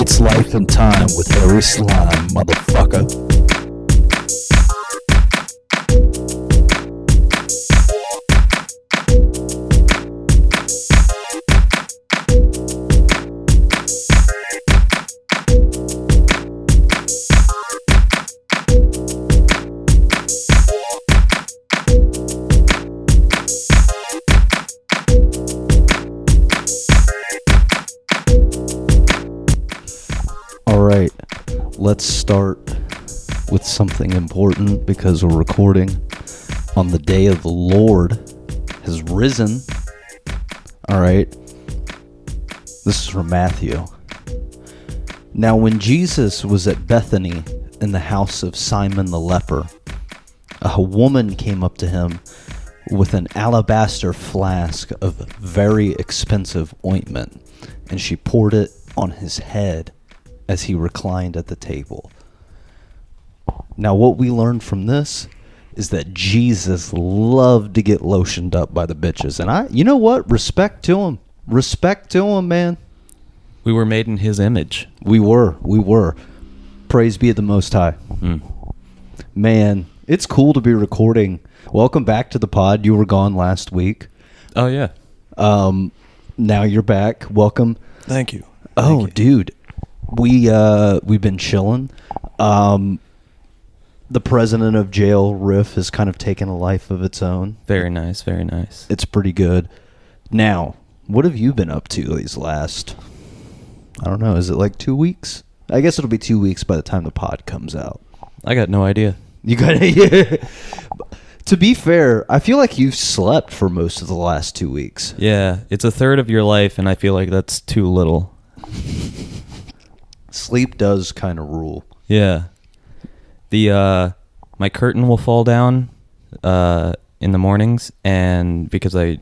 It's Life and Time with Harry Slime, motherfucker. Alright, let's start with something important because we're recording on the day of the Lord has risen. Alright, this is from Matthew. Now when Jesus was at Bethany in the house of Simon the leper, a woman came up to him with an alabaster flask of very expensive ointment, and she poured it on his head as he reclined at the table. Now, what we learned from this is that Jesus loved to get lotioned up by the bitches. And you know what? Respect to him. Respect to him, man. We were made in his image. We were. Praise be the Most High. Man, it's cool to be recording. Welcome back to the pod. You were gone last week. Oh, yeah. Now you're back. Welcome. Thank you. Oh, dude. We've been chilling. The president of jail, Riff, has kind of taken a life of its own. Very nice, very nice. It's pretty good. Now, what have you been up to these last, I don't know, is it like 2 weeks? I guess it'll be 2 weeks by the time the pod comes out. I got no idea. You got yeah. To be fair, I feel like you've slept for most of the last 2 weeks. Yeah, it's a third of your life, and I feel like that's too little. Sleep does kind of rule. Yeah. My curtain will fall down in the mornings, and because I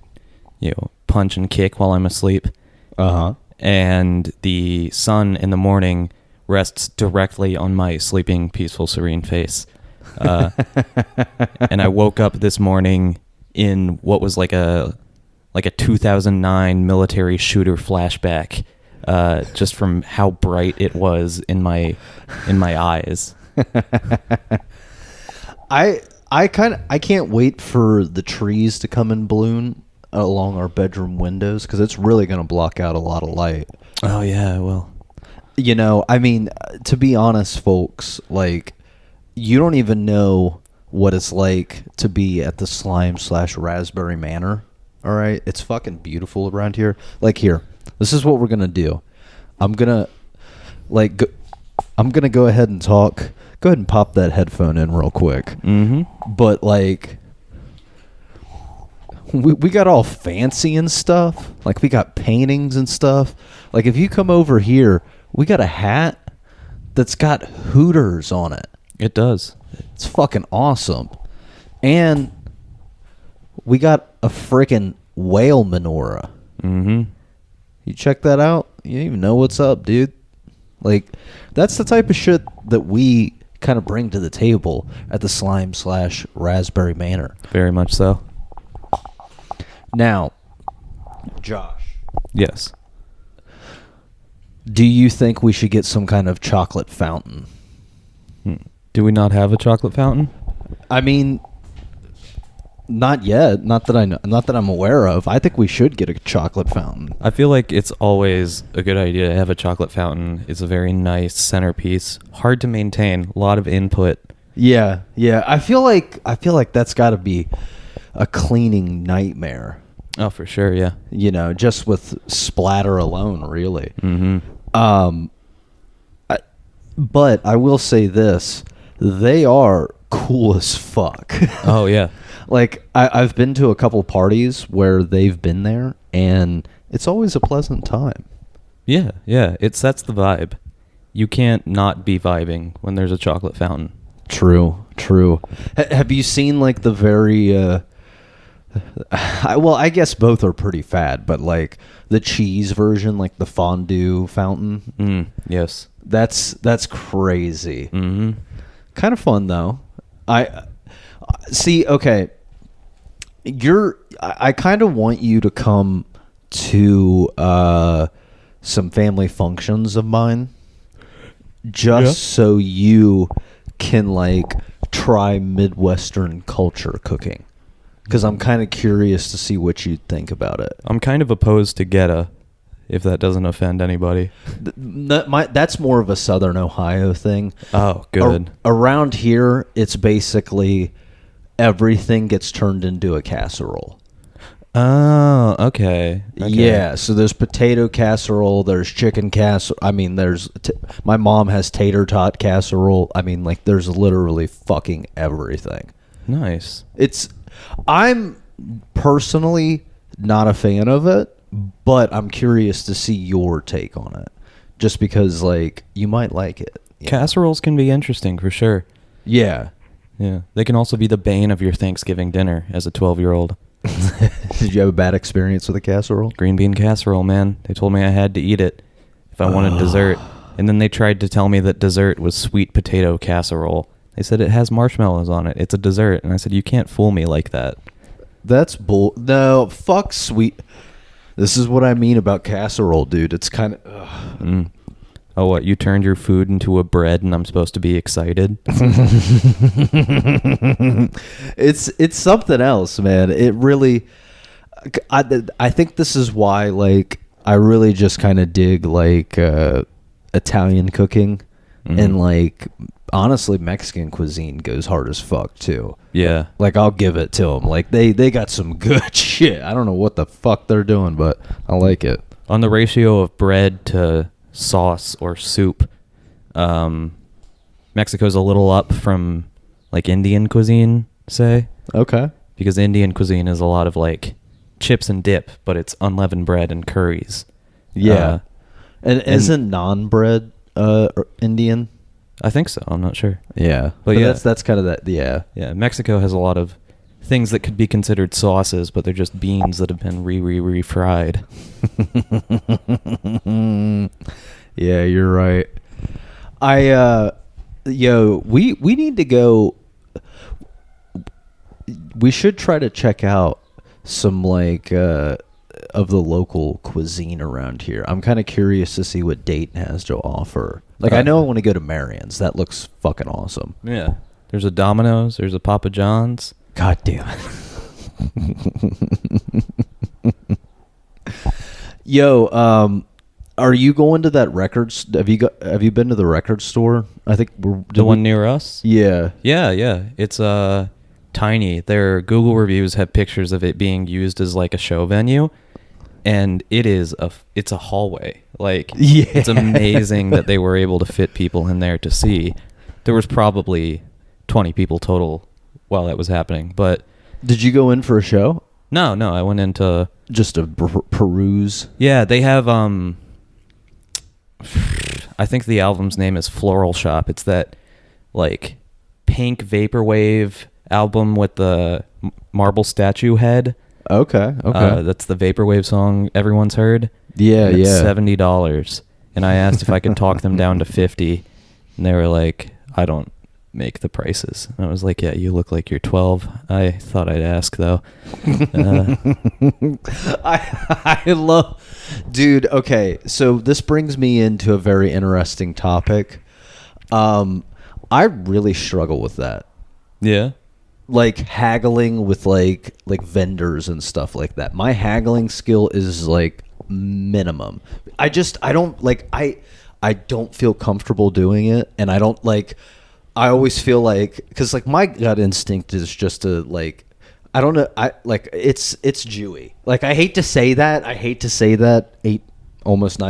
punch and kick while I'm asleep. Uh-huh. And the sun in the morning rests directly on my sleeping, peaceful, serene face. And I woke up this morning in what was like a 2009 military shooter flashback. Just from how bright it was in my eyes. I can't wait for the trees to come and bloom along our bedroom windows because it's really going to block out a lot of light. Oh yeah, it will. I mean, to be honest, folks, like, you don't even know what it's like to be at the Slime/Raspberry Manor. All right, it's fucking beautiful around here. Like, here. This is what we're gonna do. I'm gonna go ahead and talk. Go ahead and pop that headphone in real quick. Mm-hmm. But like, we got all fancy and stuff. Like, we got paintings and stuff. Like, if you come over here, we got a hat that's got Hooters on it. It does. It's fucking awesome. And we got a freaking whale menorah. Mm-hmm. You check that out, you don't even know what's up, dude. Like, that's the type of shit that we kind of bring to the table at the Slime/Raspberry Manor. Very much so. Now, Josh. Yes. Do you think we should get some kind of chocolate fountain? Do we not have a chocolate fountain? I mean, not yet. Not that I'm aware of. I think we should get a chocolate fountain. I feel like it's always a good idea to have a chocolate fountain. It's a very nice centerpiece. Hard to maintain. A lot of input. Yeah. I feel like that's got to be a cleaning nightmare. Oh, for sure. Yeah. Just with splatter alone, really. Mm-hmm. But I will say this: they are cool as fuck. Oh yeah. Like, I've been to a couple parties where they've been there, and it's always a pleasant time. Yeah. It sets the vibe. You can't not be vibing when there's a chocolate fountain. True. Have you seen, like, the very... I guess both are pretty fad, but, like, the cheese version, like the fondue fountain? Yes. That's crazy. Mm-hmm. Kind of fun, though. I see, okay... I kind of want you to come to some family functions of mine. just so you can like try Midwestern culture cooking. Because I'm kind of curious to see what you think about it. I'm kind of opposed to Geta, if that doesn't offend anybody. That's more of a Southern Ohio thing. Oh, good. Around here, it's basically everything gets turned into a casserole. Oh, okay. Yeah, so there's potato casserole, there's chicken casserole. I mean, my mom has tater tot casserole. I mean, like, there's literally fucking everything. Nice. I'm personally not a fan of it, but I'm curious to see your take on it. Just because, like, you might like it. Casseroles can be interesting for sure. Yeah. Yeah. They can also be the bane of your Thanksgiving dinner as a 12-year-old. Did you have a bad experience with a casserole? Green bean casserole, man. They told me I had to eat it if I wanted dessert. And then they tried to tell me that dessert was sweet potato casserole. They said it has marshmallows on it. It's a dessert. And I said, you can't fool me like that. That's bull. No, fuck sweet. This is what I mean about casserole, dude. It's kind of... Oh, what? You turned your food into a bread and I'm supposed to be excited? It's something else, man. It really... I think this is why, like, I really just kind of dig, like, Italian cooking. And, like, honestly, Mexican cuisine goes hard as fuck, too. Yeah. Like, I'll give it to them. Like, they got some good shit. I don't know what the fuck they're doing, but I like it. On the ratio of bread to sauce or soup, Mexico's a little up from, like, Indian cuisine, say. Okay. Because Indian cuisine is a lot of, like, chips and dip, but it's unleavened bread and curries. Yeah. And isn't naan bread Indian? I think so. I'm not sure. Yeah. But yeah. That's kind of that, yeah. Yeah, Mexico has a lot of things that could be considered sauces, but they're just beans that have been refried. Yeah, you're right. We need to go. We should try to check out some, like, of the local cuisine around here. I'm kind of curious to see what Dayton has to offer. Like, I know I want to go to Marion's. That looks fucking awesome. Yeah. There's a Domino's. There's a Papa John's. God damn it. Yo, are you going to that records? Have you been to the record store? I think The one near us? Yeah. Yeah. It's tiny. Their Google reviews have pictures of it being used as, like, a show venue, and it's a hallway. Like, yeah. It's amazing that they were able to fit people in there to see. There was probably 20 people total while that was happening, but Did you go in for a show? No, I went into just to peruse. Yeah, they have I think the album's name is Floral Shop. It's that, like, pink vaporwave album with the marble statue head. Okay. That's the vaporwave song everyone's heard. Yeah, and it's yeah. $70. And I asked if I could talk them down to 50, and they were like, I don't make the prices. And I was like, yeah, you look like you're 12. I thought I'd ask, though. I love... Dude, okay, so this brings me into a very interesting topic. I really struggle with that. Yeah? Like, haggling with, like vendors and stuff like that. My haggling skill is, like, minimum. I don't feel comfortable doing it, and I don't, like... I always feel like... Because, like, my gut instinct is just to, like... I don't know. It's Jewy. Like, I hate to say that. 9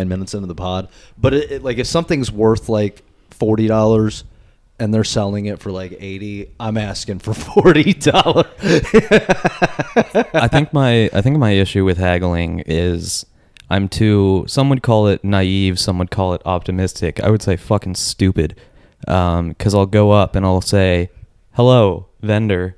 minutes into the pod. But, like, if something's worth, like, $40... and they're selling it for like $80, I'm asking for $40. I think my issue with haggling is some would call it naive, some would call it optimistic. I would say fucking stupid. Because I'll go up and I'll say, hello, vendor.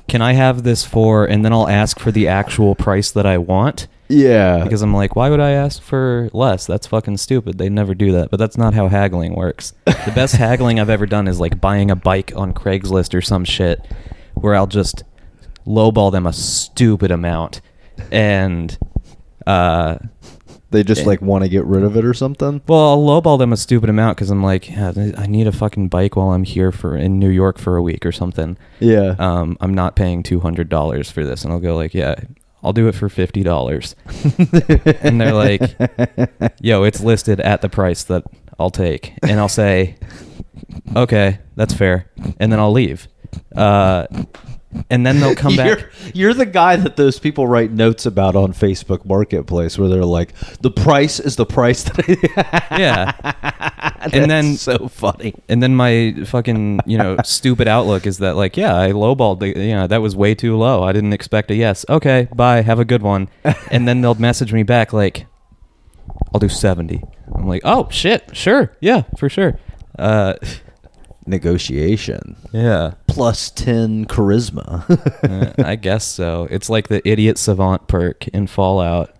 Can I have this for, and then I'll ask for the actual price that I want. Yeah. Because I'm like, why would I ask for less? That's fucking stupid. They never do that. But that's not how haggling works. The best haggling I've ever done is like buying a bike on Craigslist or some shit where I'll just lowball them a stupid amount. And They just like want to get rid of it or something. Well, I'll lowball them a stupid amount because I'm like, yeah, I need a fucking bike while I'm here in New York for a week or something. Yeah. I'm not paying $200 for this, and I'll go like, yeah, I'll do it for $50. And they're like, yo, it's listed at the price that I'll take, and I'll say, okay, that's fair, and then I'll leave. And then they'll come back. You're the guy that those people write notes about on Facebook Marketplace where they're like, the price is the price that Yeah. That's and then so funny. And then my fucking, stupid outlook is that like, yeah, I lowballed that was way too low. I didn't expect a yes. Okay, bye, have a good one. And then they'll message me back like, I'll do 70. I'm like, oh shit, sure, yeah, for sure. Negotiation. Yeah. Plus 10 charisma. I guess so. It's like the idiot savant perk in Fallout.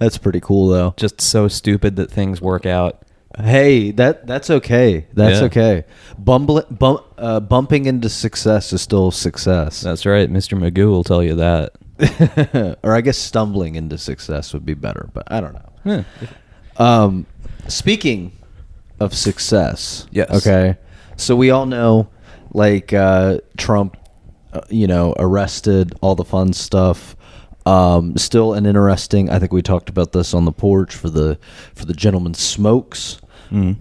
That's pretty cool though. Just so stupid that things work out. Hey, that's okay. That's okay. Bumping into success is still success. That's right. Mr. Magoo will tell you that. Or I guess stumbling into success would be better, but I don't know. Yeah. Speaking of success. Yes. Okay. So we all know, like, Trump, arrested, all the fun stuff. Still an interesting. I think we talked about this on the porch for the gentleman smokes. Mm.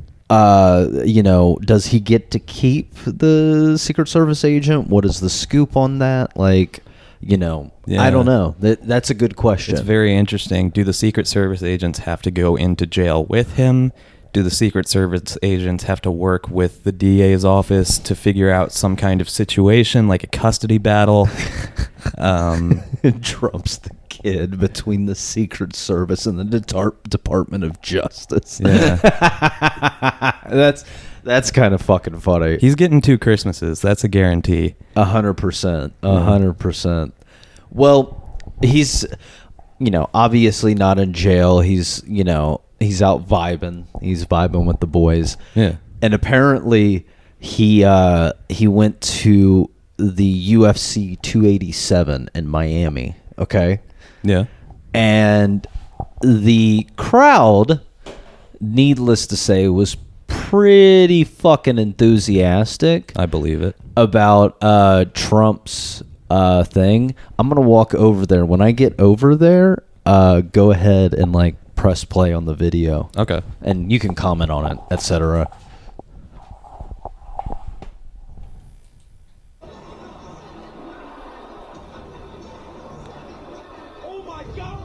Does he get to keep the Secret Service agent? What is the scoop on that? Like, I don't know. That's a good question. It's very interesting. Do the Secret Service agents have to go into jail with him? Do the Secret Service agents have to work with the DA's office to figure out some kind of situation, like a custody battle? Trump's the kid between the Secret Service and the Department of Justice. Yeah. That's kind of fucking funny. He's getting 2 Christmases. That's a guarantee. 100%. 100%. Well, he's, obviously not in jail. He's out vibing. He's vibing with the boys. Yeah. And apparently he went to the UFC 287 in Miami. Okay. Yeah. And the crowd, needless to say, was pretty fucking enthusiastic. I believe it. About Trump's thing. I'm gonna walk over there. When I get over there, go ahead and press play on the video. Okay. And you can comment on it, etc. Oh my God!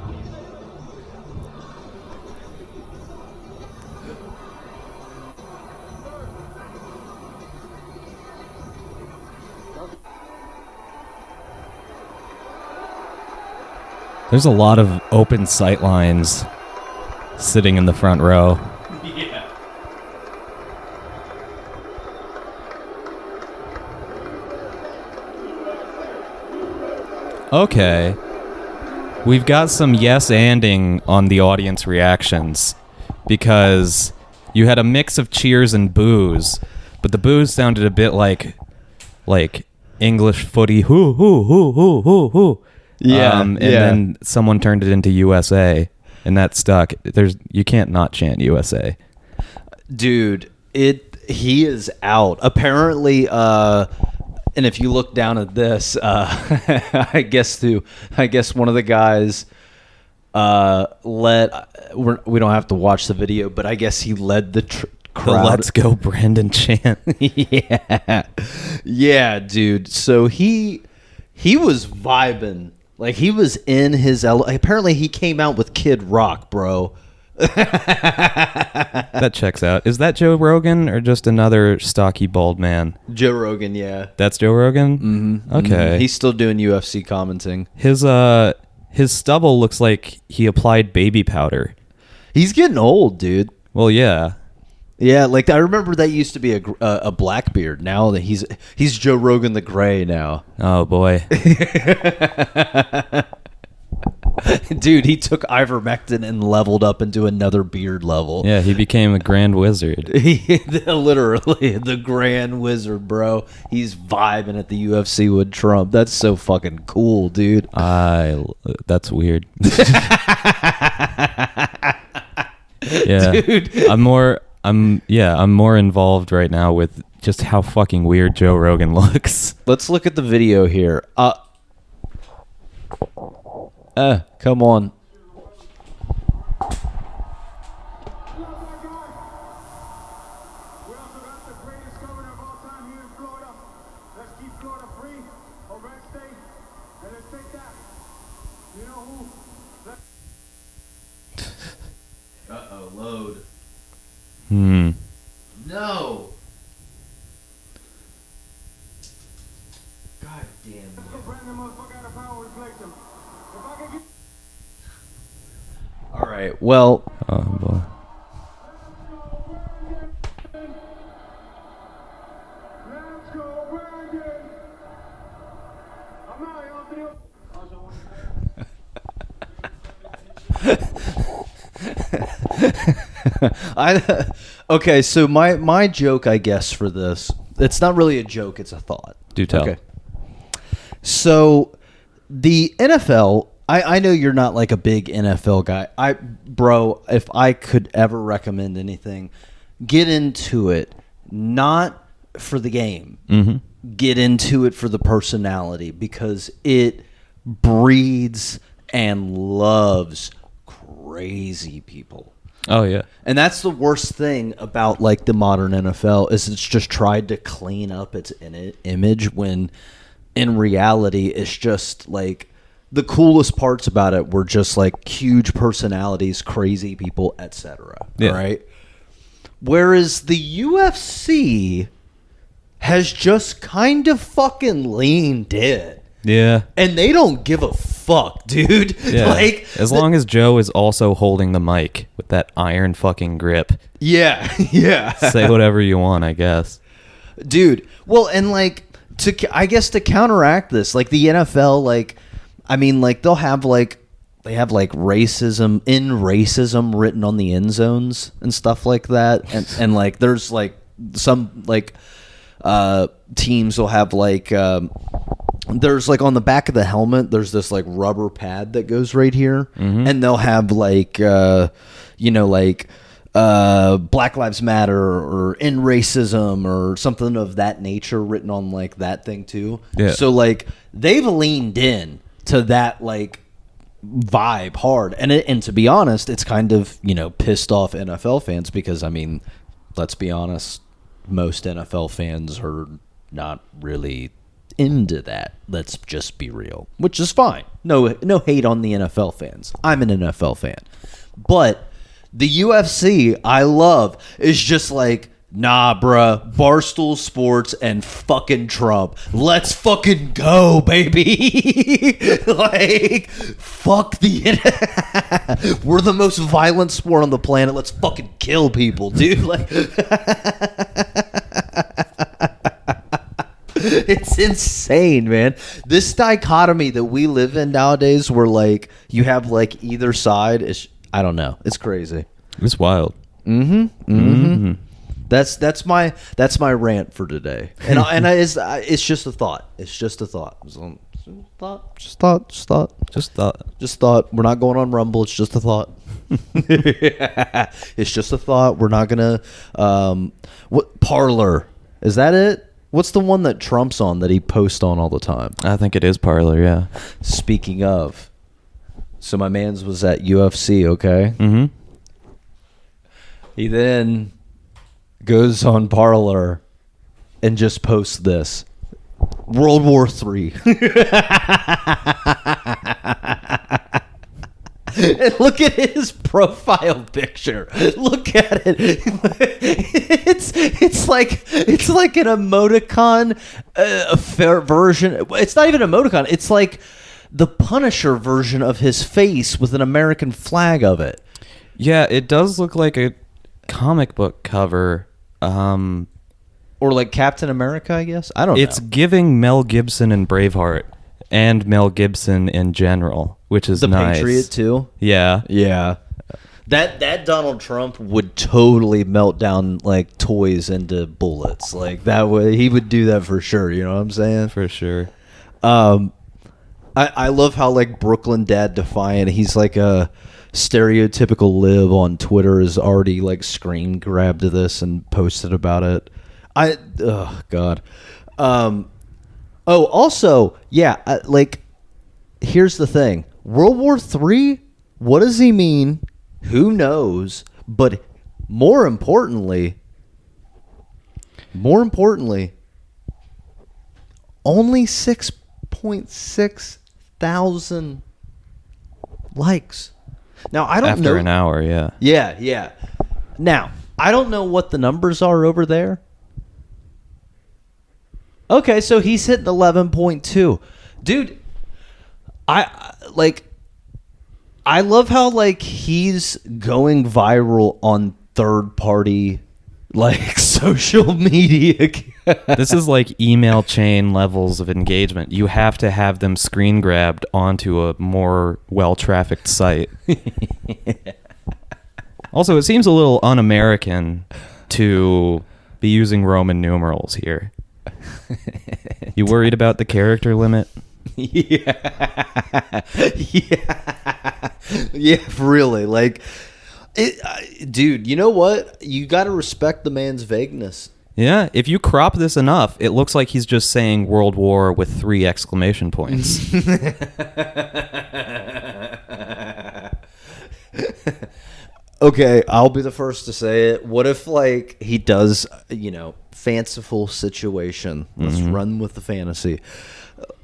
There's a lot of open sight lines sitting in the front row. Yeah. Okay. We've got some yes-anding on the audience reactions because you had a mix of cheers and boos, but the boos sounded a bit like English footy, hoo, hoo, hoo, hoo, hoo, hoo. Yeah, and then someone turned it into USA, and that stuck. You can't not chant USA. Dude, he is out. Apparently, and if you look down at this, I guess one of the guys we don't have to watch the video, but I guess he led the crowd. The Let's Go Brandon chant. Yeah, dude. So he was vibing. Like, he was in his... Apparently, he came out with Kid Rock, bro. That checks out. Is that Joe Rogan or just another stocky, bald man? Joe Rogan, yeah. That's Joe Rogan? Mm-hmm. Okay. Mm-hmm. He's still doing UFC commenting. His stubble looks like he applied baby powder. He's getting old, dude. Well, yeah. Yeah, like, I remember that used to be a Blackbeard. Now that he's Joe Rogan the Gray now. Oh, boy. Dude, he took ivermectin and leveled up into another beard level. Yeah, he became a grand wizard. Literally, the grand wizard, bro. He's vibing at the UFC with Trump. That's so fucking cool, dude. That's weird. Yeah. Dude. I'm more involved right now with just how fucking weird Joe Rogan looks. Let's look at the video here. Come on. We also got the greatest governor of all time here in Florida. Let's keep Florida free, a red state, and let's take that. You know who? Uh-oh, load. No. God damn it. Let's bring the motherfucker out of power and replace him. If I can get... All right, well, Oh boy. Let's go, Brandon! I'm out, y'all. Video. Okay, so my joke, I guess, for this, it's not really a joke, it's a thought. Do tell. Okay. So the NFL, I know you're not like a big NFL guy. Bro, if I could ever recommend anything, get into it, not for the game. Mm-hmm. Get into it for the personality, because it breeds and loves crazy people. Oh yeah. And that's the worst thing about like the modern NFL is it's just tried to clean up its image when in reality it's just like the coolest parts about it were just like huge personalities, crazy people, etc. Yeah. Right? Whereas the UFC has just kind of fucking leaned in. Yeah. And they don't give a fuck, dude. Yeah. Like as long as Joe is also holding the mic with that iron fucking grip. yeah, yeah. Say whatever you want, I guess. Dude, well, and like I guess to counteract this, like the NFL, like I mean, like they have racism written on the end zones and stuff like that, and like there's like some like teams will have like there's like on the back of the helmet there's this like rubber pad that goes right here, and they'll have like Black Lives Matter or End Racism or something of that nature written on like that thing too. Yeah. So like they've leaned in to that like vibe hard, and to be honest, it's kind of pissed off NFL fans because I mean, let's be honest, most NFL fans are not really into that. Let's just be real, which is fine. No hate on the NFL fans. I'm an NFL fan, but the UFC I love is just like, nah, bruh, Barstool Sports and fucking Trump. Let's fucking go, baby. Like, fuck the we're the most violent sport on the planet. Let's fucking kill people, dude. Like, it's insane, man. This dichotomy that we live in nowadays where like you have like either side is, I don't know. It's crazy. It's wild. That's my rant for today. And it's just a thought. It's just a thought. Just thought. We're not going on Rumble. It's just a thought. It's just a thought. We're not gonna. What Parler? Is that it? What's the one that Trump's on that he posts on all the time? I think it is Parler, yeah. Speaking of, so my man's was at UFC, okay? Mm-hmm. He then goes on Parler and just posts this. World War III. And look at his profile picture. Look at it. It's like an emoticon, a fair version. It's not even an emoticon. It's like the Punisher version of his face with an American flag of it. Yeah, it does look like a comic book cover. Or like Captain America, I guess. I don't know. It's giving Mel Gibson and Braveheart and Mel Gibson in general, which is the nice. Patriot too. Yeah. Yeah. That Donald Trump would totally melt down like toys into bullets. Like that way he would do that for sure, you know what I'm saying? For sure. I love how like Brooklyn Dad Defiant, he's like Stereotypical Liv on Twitter has already like screen grabbed this and posted about it. Oh God. Also, yeah, like, here's the thing. World War III, what does he mean? Who knows? But more importantly, only 6.6 thousand likes. Now, I don't know. After an hour, yeah. Yeah. Now, I don't know what the numbers are over there. Okay, so he's hitting 11.2. Dude, I love how like he's going viral on third party like social media. This is like email chain levels of engagement. You have to have them screen grabbed onto a more well-trafficked site. Also, it seems a little un-American to be using Roman numerals here. You worried about the character limit? Yeah, really. Like, dude, you know what? You got to respect the man's vagueness. Yeah, if you crop this enough, it looks like he's just saying World War with 3 exclamation points. Okay, I'll be the first to say it. What if, like, he does, fanciful situation? Let's run with the fantasy.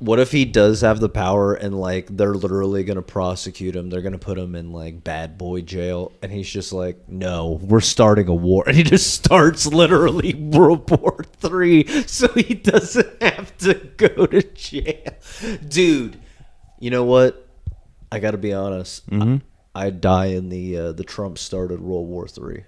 What if he does have the power and, like, they're literally going to prosecute him? They're going to put him in, like, bad boy jail. And he's just like, no, we're starting a war. And he just starts literally World War III so he doesn't have to go to jail. Dude, you know what? I got to be honest. I'd die in the Trump started World War III.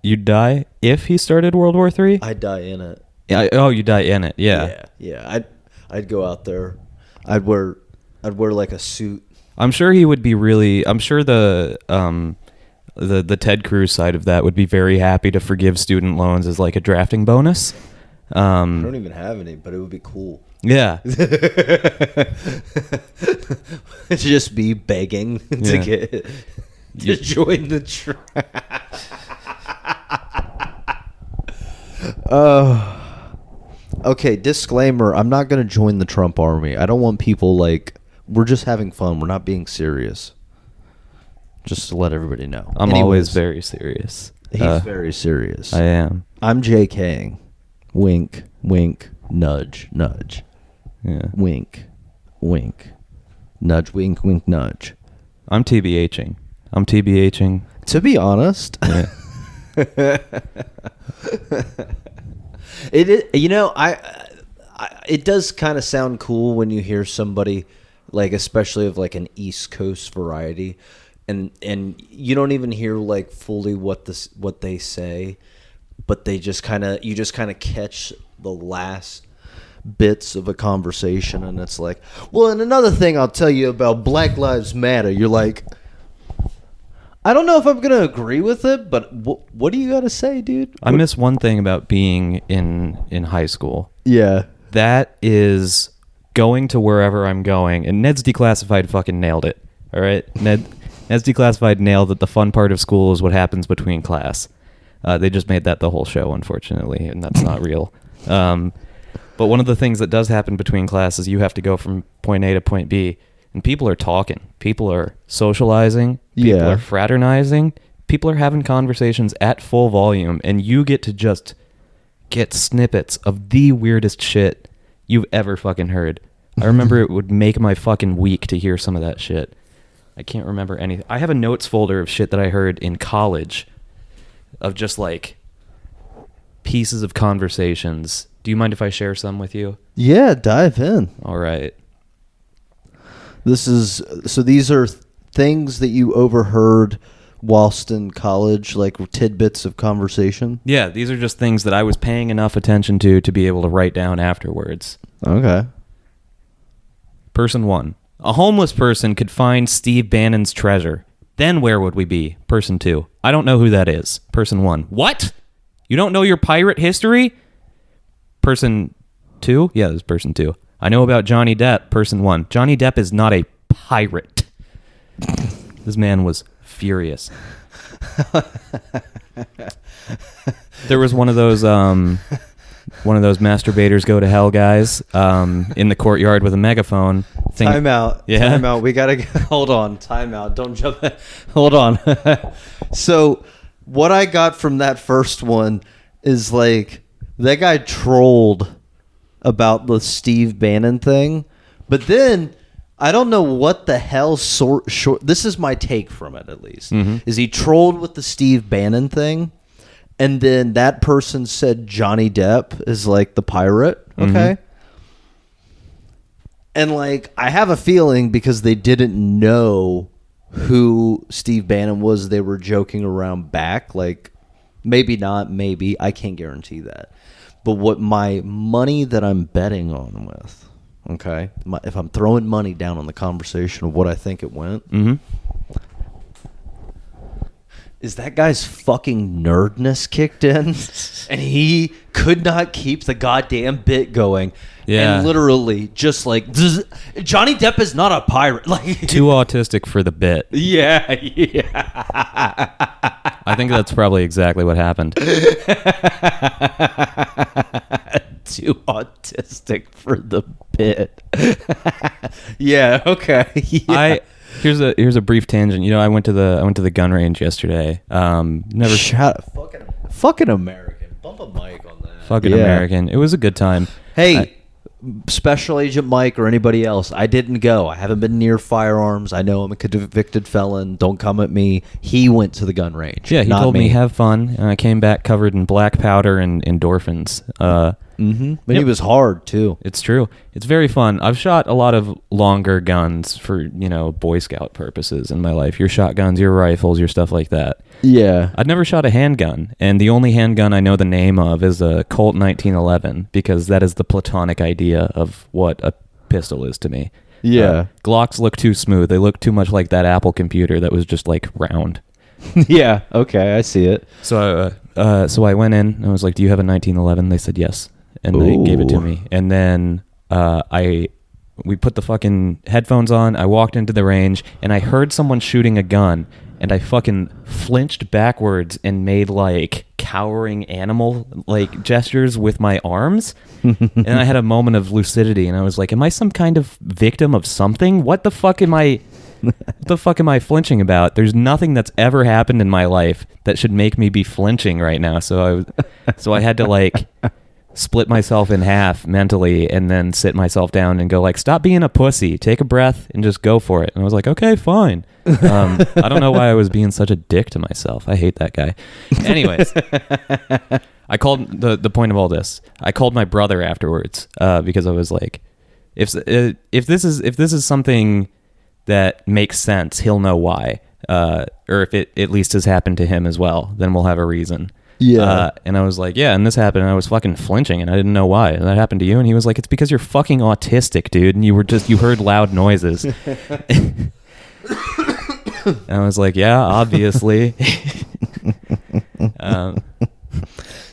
You'd die if he started World War III? I'd die in it. Yeah. You die in it. Yeah. Yeah. I'd go out there. I'd wear like a suit. I'm sure he would be really. I'm sure the Ted Cruz side of that would be very happy to forgive student loans as like a drafting bonus. I don't even have any, but it would be cool. Yeah. Just be begging to join the okay, disclaimer, I'm not going to join the Trump army. I don't want people like, we're just having fun. We're not being serious. Just to let everybody know. I'm always very serious. He's very serious. I am. I'm JKing. Wink, wink, nudge, nudge. Yeah. Wink, wink, nudge, wink, wink, nudge. I'm TBHing. To be honest, Yeah. it does kind of sound cool when you hear somebody like, especially of like an East Coast variety, and you don't even hear like fully what they say, but you just kind of catch the last bits of a conversation, and it's like, well, and another thing I'll tell you about Black Lives Matter. You're like, I don't know if I'm gonna agree with it, but what do you got to say, dude? I miss one thing about being in high school. Yeah, That is going to wherever I'm going, and Ned's Declassified fucking nailed it. All right, Ned's Declassified nailed that the fun part of school is what happens between class. They just made that the whole show, unfortunately, and that's not real. But one of the things that does happen between classes, you have to go from point A to point B, and people are talking. People are socializing. People are fraternizing. People are having conversations at full volume, and you get to just get snippets of the weirdest shit you've ever fucking heard. I remember it would make my fucking week to hear some of that shit. I can't remember anything. I have a notes folder of shit that I heard in college of just like pieces of conversations. Do you mind if I share some with you? Yeah, dive in. All right. These are things that you overheard whilst in college, like tidbits of conversation? Yeah, these are just things that I was paying enough attention to be able to write down afterwards. Okay. Person 1. A homeless person could find Steve Bannon's treasure. Then where would we be? Person 2. I don't know who that is. Person 1. What? You don't know your pirate history? Person 2? Yeah, this is person 2. I know about Johnny Depp. Person 1. Johnny Depp is not a pirate. This man was furious. There was one of those masturbators go to hell guys in the courtyard with a megaphone. Time out. Yeah. Time out. We gotta hold on. Time out. Don't jump. Hold on. So what I got from that first one is like that guy trolled about the Steve Bannon thing, but then I don't know what the hell short. This is my take from it, at least. Is he trolled with the Steve Bannon thing, and then that person said Johnny Depp is like the pirate, okay? And like I have a feeling because they didn't know who Steve Bannon was, they were joking around back. Like maybe not, maybe I can't guarantee that. But what my money that I'm betting on with. Okay, if I'm throwing money down on the conversation of what I think it went, is that guy's fucking nerdness kicked in, and he could not keep the goddamn bit going. Yeah, and literally just like Johnny Depp is not a pirate. Like too autistic for the bit. Yeah. I think that's probably exactly what happened. Too autistic for the bit. Yeah. Okay. Yeah. Here's a brief tangent. You know, I went to the gun range yesterday. Never fucking American. Bump a mic on that. Fucking American. It was a good time. Hey, Special Agent Mike or anybody else, I didn't go. I haven't been near firearms. I know I'm a convicted felon. Don't come at me. He went to the gun range. Yeah, he told me have fun, and I came back covered in black powder and endorphins. But he was hard too. It's true. It's very fun. I've shot a lot of longer guns for, Boy Scout purposes in my life. Your shotguns, your rifles, your stuff like that. Yeah. I'd never shot a handgun, and the only handgun I know the name of is a Colt 1911 because that is the platonic idea of what a pistol is to me. Yeah. Glocks look too smooth. They look too much like that Apple computer that was just like round. Yeah. Okay, I see it. So I went in and I was like, "Do you have a 1911?" They said yes, and they gave it to me. And then we put the fucking headphones on. I walked into the range and I heard someone shooting a gun, and I fucking flinched backwards and made like cowering animal like gestures with my arms. And I had a moment of lucidity, and I was like, "Am I some kind of victim of something? What the fuck am I?" What the fuck am I flinching about? There's nothing that's ever happened in my life that should make me be flinching right now. So I had to like split myself in half mentally and then sit myself down and go like, stop being a pussy, take a breath and just go for it. And I was like, okay, fine. I don't know why I was being such a dick to myself. I hate that guy. Anyways, I called the point of all this. I called my brother afterwards because I was like, if this is something that makes sense, he'll know why. Or if it at least has happened to him as well, then we'll have a reason. Yeah. And I was like, yeah, and this happened, and I was fucking flinching, and I didn't know why. And that happened to you? And he was like, it's because you're fucking autistic, dude, and you heard loud noises. And I was like, yeah, obviously.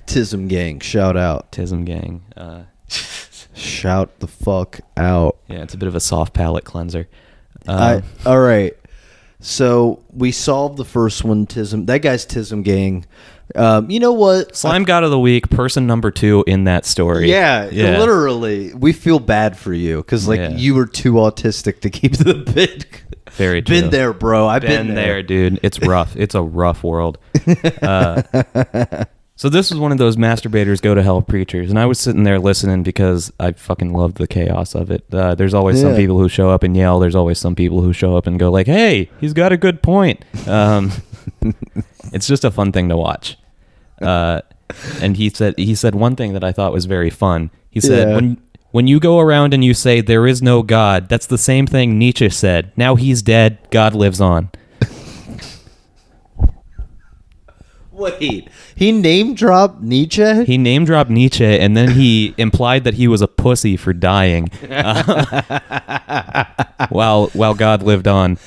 Tism Gang, shout out. Tism Gang. Shout the fuck out. Yeah, it's a bit of a soft palate cleanser. All right. So we solved the first one, Tism. That guy's Tism Gang. You know what? Slime God of the Week, person number 2 in that story. Yeah. Literally. We feel bad for you because you were too autistic to keep the bit. Very true. Been there, bro. I've been there, dude. It's rough. It's a rough world. So this was one of those masturbators go to hell preachers, and I was sitting there listening because I fucking loved the chaos of it. There's always some people who show up and yell. There's always some people who show up and go like, hey, he's got a good point. It's just a fun thing to watch. And he said one thing that I thought was very fun. He said, when you go around and you say there is no God, that's the same thing Nietzsche said. Now he's dead, God lives on. Wait, he name dropped Nietzsche? He name dropped Nietzsche, and then he implied that he was a pussy for dying, while God lived on.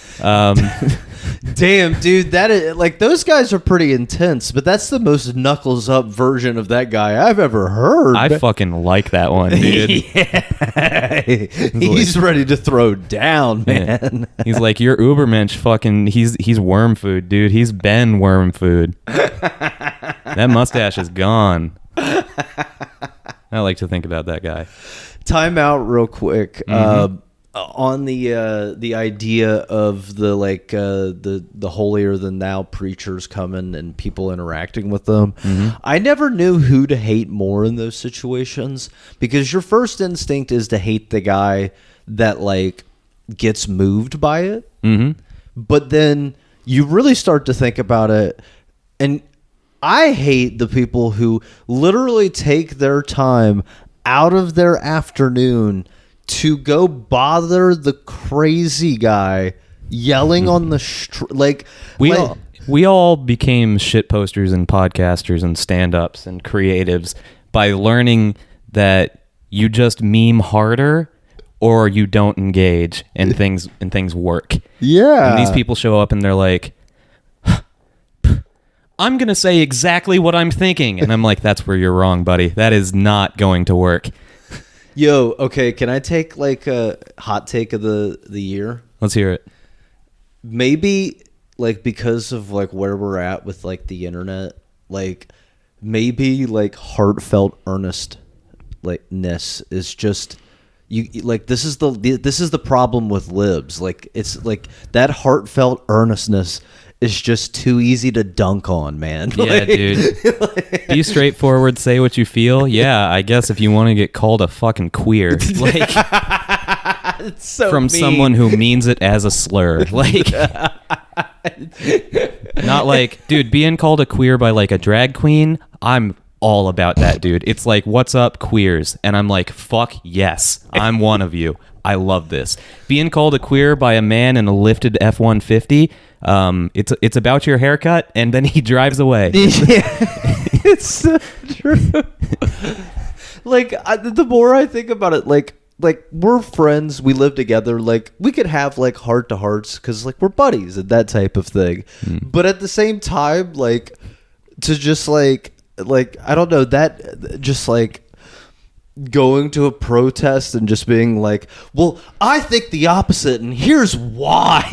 Damn, dude, that is like those guys are pretty intense, but that's the most knuckles up version of that guy I've ever heard. I fucking like that one, dude. Yeah. He's ready to throw down, man. He's like, your Ubermensch fucking, he's worm food, dude. He's been worm food. That mustache is gone. I like to think about that guy. Time out real quick. On the idea of the like the holier than thou preachers coming and people interacting with them, I never knew who to hate more in those situations, because your first instinct is to hate the guy that like gets moved by it, but then you really start to think about it, and I hate the people who literally take their time out of their afternoon to go bother the crazy guy yelling on the street. Like we all became shit posters and podcasters and stand-ups and creatives by learning that you just meme harder or you don't engage and things work. Yeah. And these people show up and they're like, I'm going to say exactly what I'm thinking. And I'm like, that's where you're wrong, buddy. That is not going to work. Yo, okay, can I take like a hot take of the year? Let's hear it. Maybe like because of like where we're at with like the internet, like maybe like heartfelt earnest ness is just you like this is the problem with libs. Like it's like that heartfelt earnestness is just too easy to dunk on, man. Yeah, Like, dude. Be straightforward, say what you feel. Yeah, I guess if you want to get called a fucking queer, like it's so from mean. someone who means it as a slur. Like not like, dude, being called a queer by like a drag queen, I'm all about that, dude. It's like, what's up, queers? And I'm like, fuck yes, I'm one of you. I love this. Being called a queer by a man in a lifted F-150, it's about your haircut, and then he drives away. Yeah, it's so true. Like the more I think about it, like we're friends, we live together, like we could have like heart to hearts because like we're buddies and that type of thing. But at the same time, like to just like I don't know, that just like going to a protest and just being like, well, I think the opposite and here's why.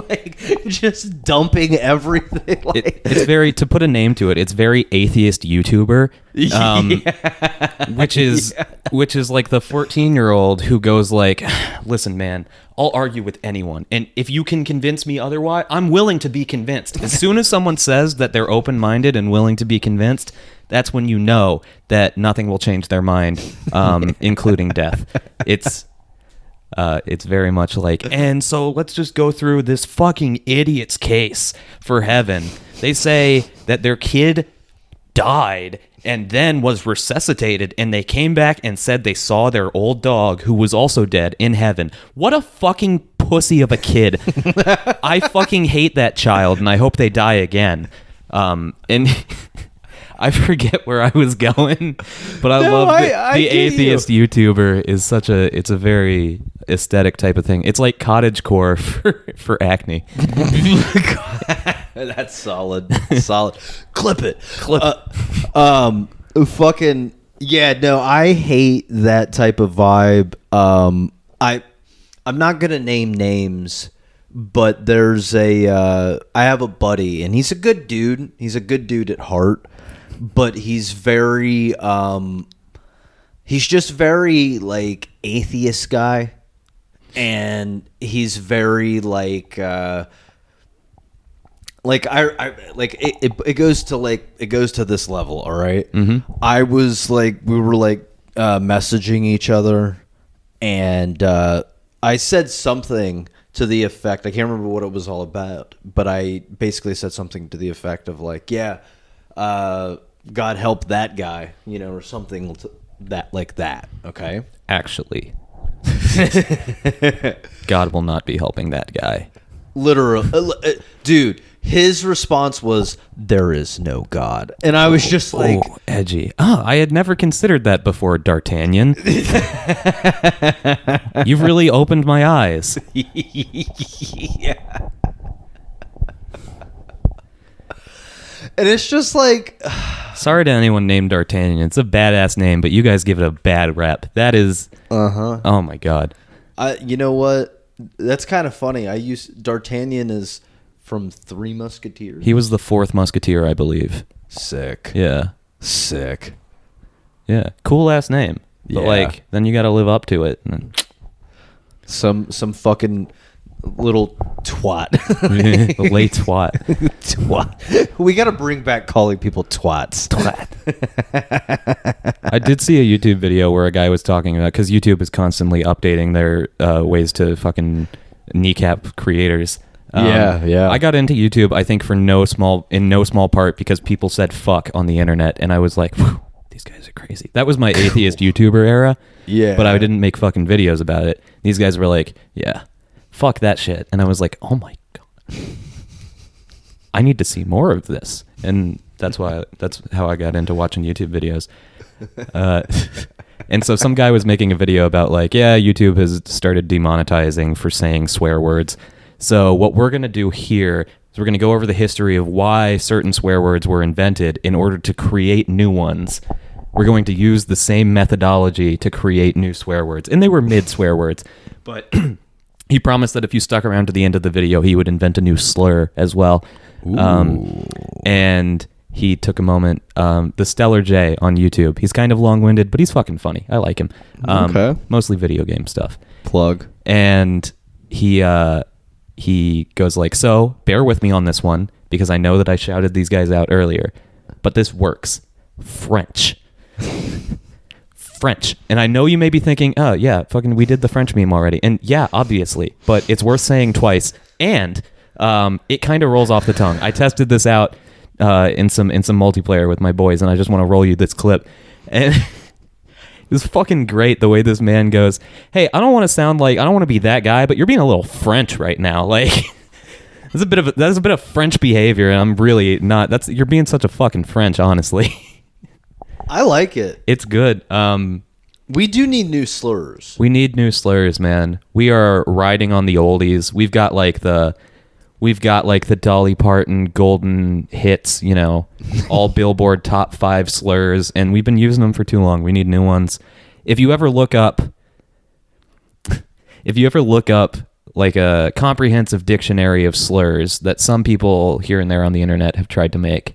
like just dumping everything. Like, It's very, to put a name to it, it's very atheist YouTuber, which is like the 14-year-old who goes like, listen, man, I'll argue with anyone, and if you can convince me otherwise, I'm willing to be convinced. As soon as someone says that they're open-minded and willing to be convinced, that's when you know that nothing will change their mind, including death. It's very much like, and so let's just go through this fucking idiot's case for heaven. They say that their kid died and then was resuscitated, and they came back and said they saw their old dog, who was also dead, in heaven. What a fucking pussy of a kid. I fucking hate that child, and I hope they die again. And I forget where I was going, but I love that the atheist YouTuber is it's a very aesthetic type of thing. It's like cottagecore for acne. that's solid. Clip it. Fucking yeah. No, I hate that type of vibe. I'm not gonna name names, but there's I have a buddy, and he's a good dude. He's a good dude at heart, but he's very he's just very like atheist guy, and he's very like it goes to this level. All right. I was like, we were like messaging each other, and I said something to the effect, I can't remember what it was all about, but I basically said something to the effect of like, yeah, God help that guy, you know, or something like that. Okay. Actually, God will not be helping that guy. Literally, dude, his response was, there is no God. And I was just like, oh, edgy. Oh, I had never considered that before, D'Artagnan. You've really opened my eyes. yeah. And it's just like, Sorry to anyone named D'Artagnan. It's a badass name, but you guys give it a bad rep. That is, oh my god. you know what? That's kind of funny. D'Artagnan is from Three Musketeers. He was the fourth musketeer, I believe. Sick. Yeah. Sick. Yeah. Cool ass name. But Yeah. like, then you got to live up to it. Some fucking little twat. Late twat. Twat. We got to bring back calling people twats. I did see a YouTube video where a guy was talking about, because YouTube is constantly updating their ways to fucking kneecap creators. Yeah. I got into YouTube, I think, in no small part because people said fuck on the internet, and I was like, these guys are crazy. That was my atheist YouTuber era. Yeah. But I didn't make fucking videos about it. These guys were like, yeah, fuck that shit. And I was like, oh my God. I need to see more of this. And that's how I got into watching YouTube videos. And so some guy was making a video about like, yeah, YouTube has started demonetizing for saying swear words. So what we're going to do here is we're going to go over the history of why certain swear words were invented in order to create new ones. We're going to use the same methodology to create new swear words. And they were mid-swear words. But he promised that if you stuck around to the end of the video, he would invent a new slur as well. And he took a moment. The Stellar J on YouTube. He's kind of long-winded, but he's fucking funny. I like him. Okay. Mostly video game stuff. Plug. And he goes like, so bear with me on this one because I know that I shouted these guys out earlier, but this works. French. And I know you may be thinking, oh yeah, fucking we did the French meme already. And yeah, obviously, but it's worth saying twice. And it kind of rolls off the tongue. I tested this out in some multiplayer with my boys, and I just want to roll you this clip. And it's fucking great the way this man goes, hey, I don't want to be that guy, but you're being a little French right now. Like, that's a bit of French behavior, and I'm really not. You're being such a fucking French, honestly. I like it. It's good. We do need new slurs. We need new slurs, man. We are riding on the oldies. We've got like the Dolly Parton golden hits, all Billboard top 5 slurs, and we've been using them for too long. We need new ones. If you ever look up like a comprehensive dictionary of slurs that some people here and there on the internet have tried to make,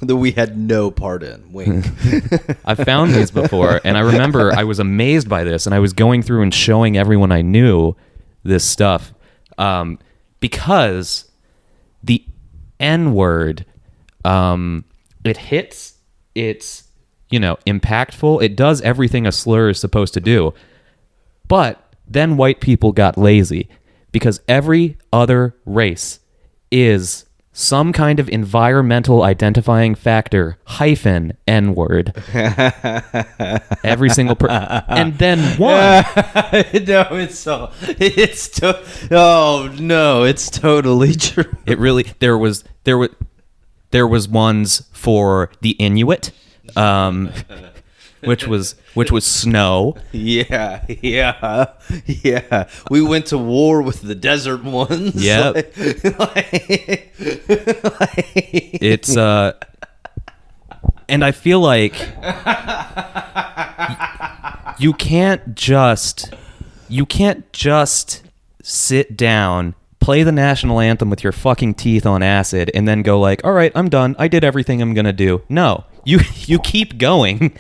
that we had no part in. Wink. I've found these before, and I remember I was amazed by this, and I was going through and showing everyone I knew this stuff. Because the N-word, it hits, it's, impactful. It does everything a slur is supposed to do. But then white people got lazy because every other race is some kind of environmental identifying factor hyphen N-word. Every single and then one. It's totally true. It really there was ones for the Inuit, which was snow. Yeah. We went to war with the desert ones. Yeah. It's and I feel like you can't just sit down, play the national anthem with your fucking teeth on acid, and then go like, all right, I'm done. I did everything I'm gonna do. No, you keep going.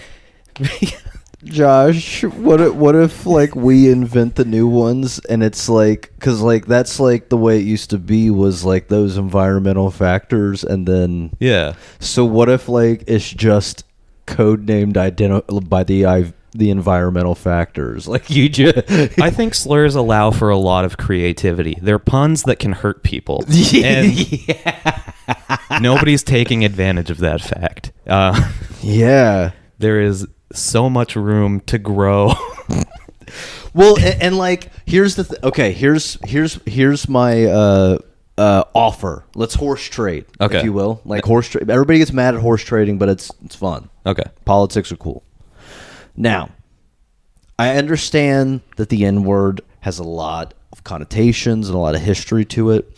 Josh, what if like we invent the new ones and it's like, because like that's like the way it used to be was like those environmental factors, and then so what if like it's just codenamed by the environmental factors? Like you just I think slurs allow for a lot of creativity. They're puns that can hurt people. And nobody's taking advantage of that fact. There is so much room to grow. Well, and like here's the okay, here's my offer. Let's horse trade, if you will. Like horse trade. Everybody gets mad at horse trading, but it's fun. Okay. Politics are cool. Now, I understand that the N-word has a lot of connotations and a lot of history to it.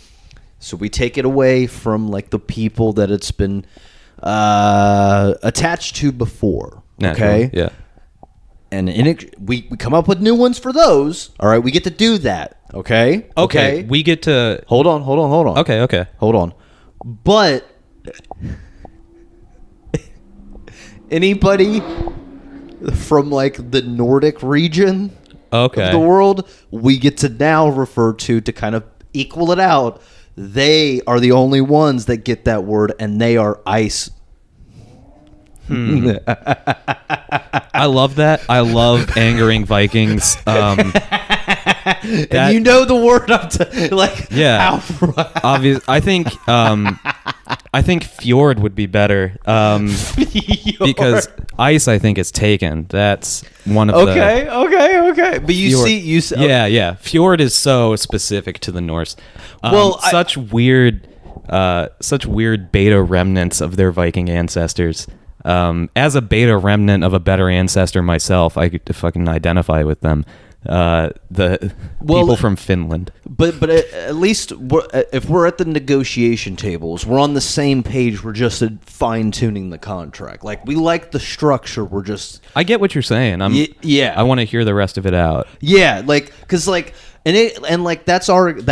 So we take it away from like the people that it's been attached to before. Naturally, Okay. yeah. And we come up with new ones for those. All right, we get to do that. Okay. Okay. We get to. Hold on. Okay. Hold on. But anybody from like the Nordic region of the world, we get to now refer to kind of equal it out. They are the only ones that get that word, and they are ice. I love that. I love angering Vikings. And you know the word up to like obvious. I think fjord would be better because ice. I think is taken. That's one of the okay. But you see, yeah. Fjord is so specific to the Norse. Such weird beta remnants of their Viking ancestors. As a beta remnant of a better ancestor myself, I could fucking identify with them. The people from Finland. But at least if we're at the negotiation tables, we're on the same page. We're just fine tuning the contract. Like we like the structure. We're just. I get what you're saying. I want to hear the rest of it out. Yeah, like because like that's our deal.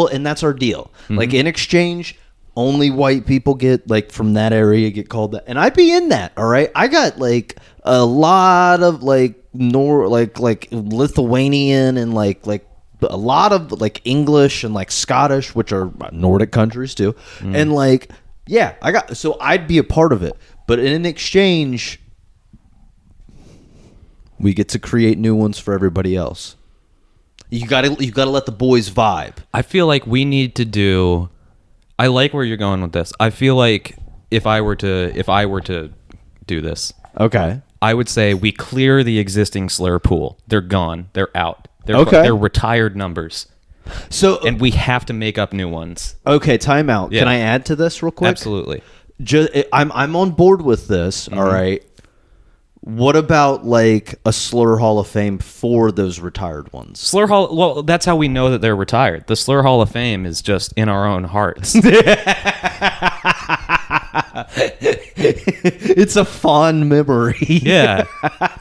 Mm-hmm. Like in exchange. Only white people get like from that area get called that, and I'd be in that. All right, I got like a lot of like like Lithuanian and like a lot of like English and like Scottish, which are Nordic countries too, and like yeah, so I'd be a part of it, but in exchange, we get to create new ones for everybody else. You gotta let the boys vibe. I feel like we need to do. I like where you're going with this. I feel like if I were to do this, okay, I would say we clear the existing slur pool. They're gone. They're out. They're retired numbers. So and we have to make up new ones. Okay, time out. Yeah. Can I add to this real quick? Absolutely. I'm on board with this. Mm-hmm. All right. What about like a slur Hall of Fame for those retired ones? Slur Hall. Well, that's how we know that they're retired. The Slur Hall of Fame is just in our own hearts. It's a fond memory. Yeah,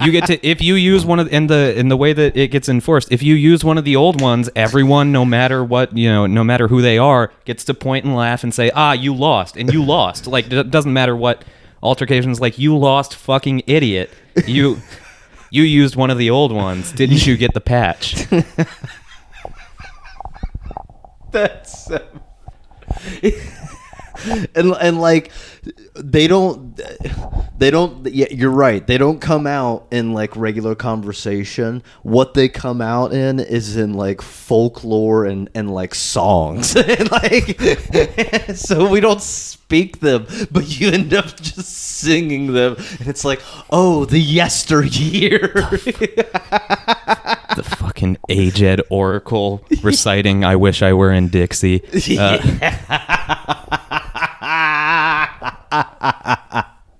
you get to if you use one of in the way that it gets enforced. If you use one of the old ones, everyone, no matter what, no matter who they are, gets to point and laugh and say, you lost, and you lost. Like it doesn't matter what. Altercations like you lost, fucking idiot. You used one of the old ones. Didn't you get the patch? That's and like they don't yeah, you're right, they don't come out in like regular conversation. What they come out in is in like folklore and like songs. And like so we don't speak them, but you end up just singing them, and it's like, oh, the yesteryear. The fucking aged oracle reciting I wish I were in Dixie.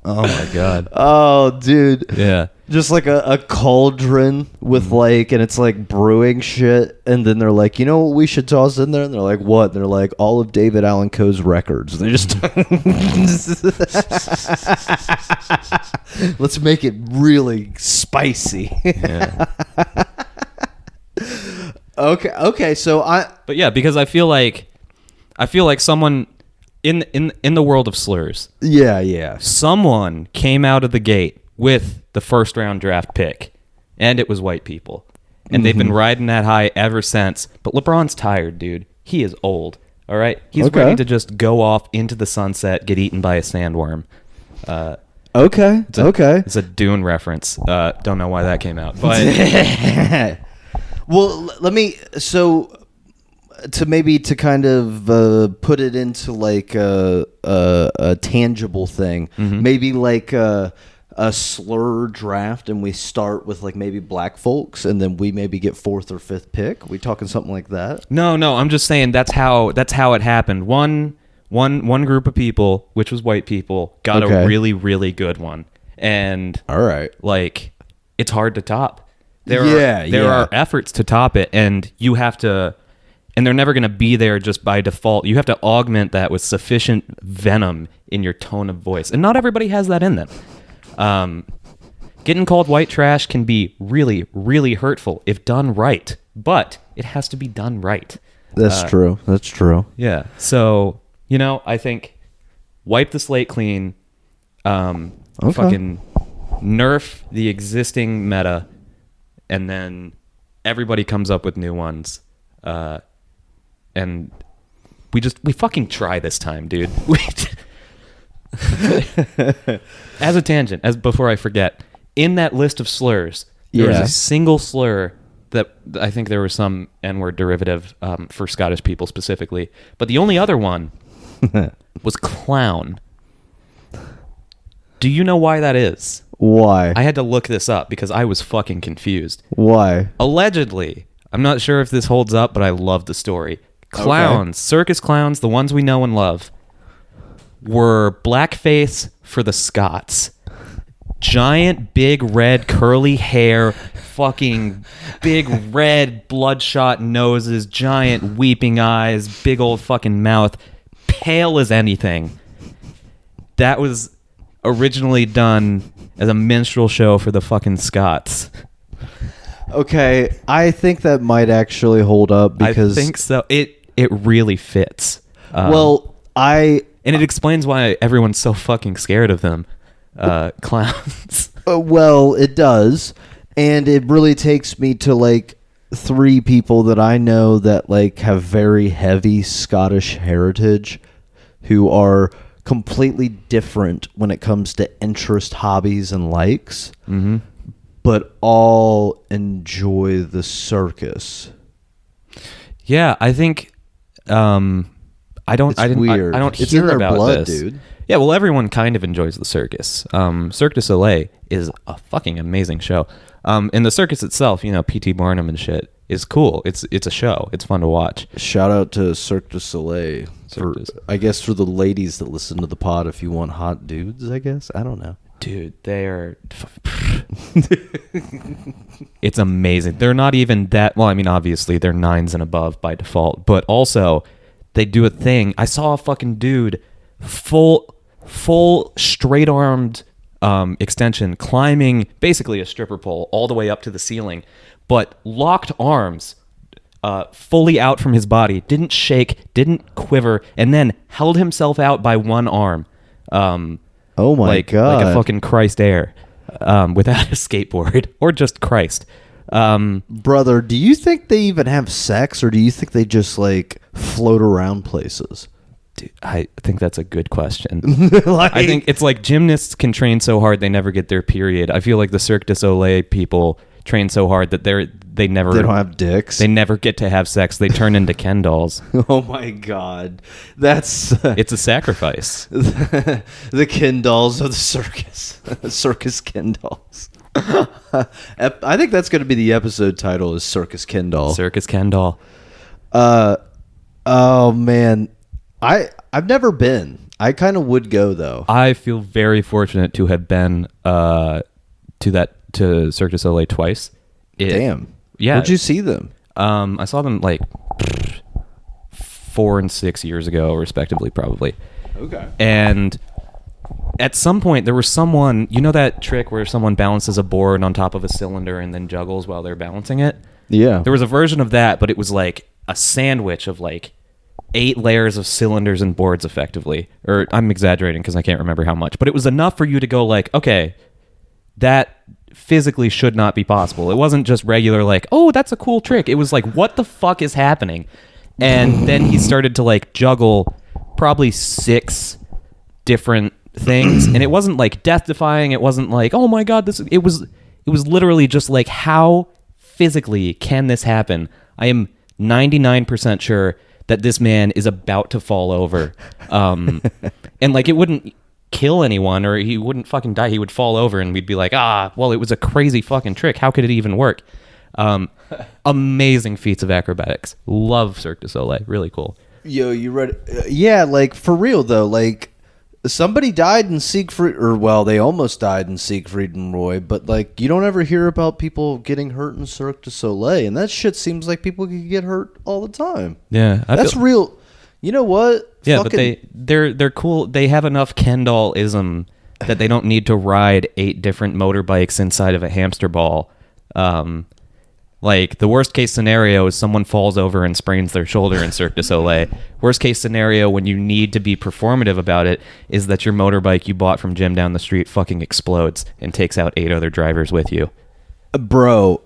Oh my god. Oh dude. Yeah. Just like a cauldron with like, and it's like brewing shit, and then they're like, you know what we should toss in there? And they're like, what? And they're like, all of David Allan Coe's records. And they just let's make it really spicy. Yeah. Okay, so But yeah, because I feel like someone in the world of slurs. Yeah. Someone came out of the gate with the first round draft pick, and it was white people. And they've been riding that high ever since. But LeBron's tired, dude. He is old. All right? He's ready to just go off into the sunset, get eaten by a sandworm. Okay. It's a Dune reference. Don't know why that came out. But well, let me to kind of put it into like a tangible thing, maybe like a slur draft, and we start with like maybe black folks, and then we maybe get 4th or 5th pick. We talking something like that? No, I'm just saying that's how it happened. One group of people, which was white people, got a really, really good one, and all right, like it's hard to top. There are efforts to top it, and you have to and they're never going to be there just by default. You have to augment that with sufficient venom in your tone of voice, and not everybody has that in them. Getting called white trash can be really, really hurtful if done right, but it has to be done right. That's true. That's true. Yeah. So, I think wipe the slate clean, fucking nerf the existing meta, and then everybody comes up with new ones. And we fucking try this time, dude. As a tangent, before I forget, in that list of slurs, there was a single slur that I think there was some N-word derivative for Scottish people specifically, but the only other one was clown. Do you know why that is? Why? I had to look this up because I was fucking confused. Why? Allegedly, I'm not sure if this holds up, but I love the story. Clowns, circus clowns, the ones we know and love, were blackface for the Scots. Giant, big, red, curly hair, fucking big, red, bloodshot noses, giant, weeping eyes, big old fucking mouth, pale as anything. That was originally done as a minstrel show for the fucking Scots. Okay, I think that might actually hold up because... I think so. It really fits. And it explains why everyone's so fucking scared of them. Clowns. Well, it does. And it really takes me to, like, 3 people that I know that, like, have very heavy Scottish heritage who are completely different when it comes to interest, hobbies, and likes, but all enjoy the circus. Yeah, I think... weird. I don't it's hear in their about blood, this, dude. Yeah, well, everyone kind of enjoys the circus. Cirque du Soleil is a fucking amazing show. And the circus itself, P.T. Barnum and shit, is cool. It's a show. It's fun to watch. Shout out to Cirque du Soleil for the ladies that listen to the pod. If you want hot dudes, I guess I don't know. Dude, they are... It's amazing. They're not even that... Well, I mean, obviously, they're 9s and above by default. But also, they do a thing. I saw a fucking dude, full straight-armed extension, climbing basically a stripper pole all the way up to the ceiling, but locked arms fully out from his body, didn't shake, didn't quiver, and then held himself out by one arm. Oh my God. Like a fucking Christ Air without a skateboard or just Christ. Brother, do you think they even have sex or do you think they just like float around places? Dude, I think that's a good question. I think it's like gymnasts can train so hard they never get their period. I feel like the Cirque du Soleil people train so hard that they never don't have dicks. They never get to have sex. They turn into Ken dolls. Oh my God, that's it's a sacrifice. The Ken dolls of the circus, circus Ken dolls. I think that's going to be the episode title: is Circus Ken doll. Circus Ken doll. Oh man, I've never been. I kind of would go though. I feel very fortunate to have been to Cirque du Soleil twice. Damn. Yeah. Where'd you see them? I saw them like 4 and 6 years ago, respectively, probably. Okay. And at some point, there was someone, that trick where someone balances a board on top of a cylinder and then juggles while they're balancing it? Yeah. There was a version of that, but it was like a sandwich of like 8 layers of cylinders and boards, effectively. Or I'm exaggerating because I can't remember how much, but it was enough for you to go like, okay, that physically should not be possible. It wasn't just regular like, oh, that's a cool trick. It was like, what the fuck is happening? And then he started to like juggle probably 6 different things, and it wasn't like death defying. It wasn't like, oh my God, it was literally just like, how physically can this happen? I am 99% sure that this man is about to fall over. And like, it wouldn't kill anyone or he wouldn't fucking die. He would fall over and we'd be like, well, it was a crazy fucking trick. How could it even work? Amazing feats of acrobatics. Love Cirque du Soleil. Really cool. Yo, you read? Yeah, like for real though. Like somebody died in Siegfried, or well, they almost died in Siegfried and Roy, but like you don't ever hear about people getting hurt in Cirque du Soleil, and that shit seems like people can get hurt all the time. Yeah, that's real. You know what? Yeah, but they're cool. They have enough Ken doll-ism that they don't need to ride 8 different motorbikes inside of a hamster ball. Like, the worst case scenario is someone falls over and sprains their shoulder in Cirque du Soleil. Worst case scenario, when you need to be performative about it, is that your motorbike you bought from Jim down the street fucking explodes and takes out 8 other drivers with you. Bro,